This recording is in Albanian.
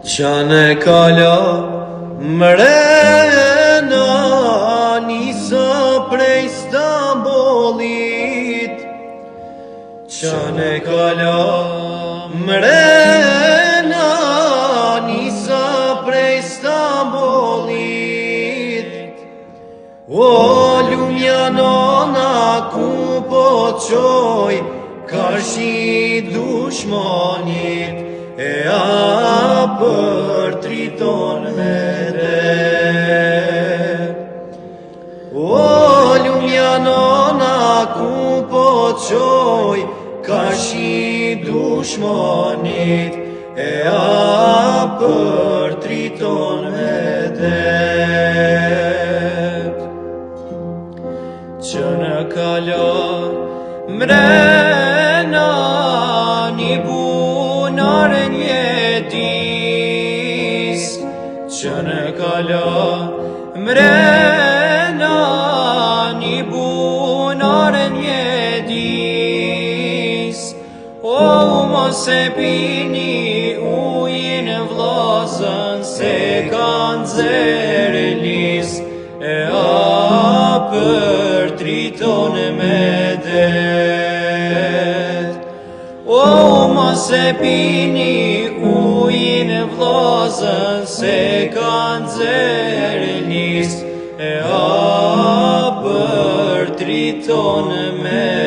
Qane kala mrena nisa prej Stambollit. Qane kala mrena nisa prej Stambollit. O lumja nona ku po qoj, karshi dushmanit e a për triton me det. O lumja nona ku po qoj, karshi dushmanit e a për triton me det. Që në kalon mrena një bunar njedis. Që në kalon mrena një bunar njedis. O mos e pini ujin vllazën, se kanë zerë lis e a për triton me det. O mos e pini ujin vllazën, se kanë zerë lis e a për triton me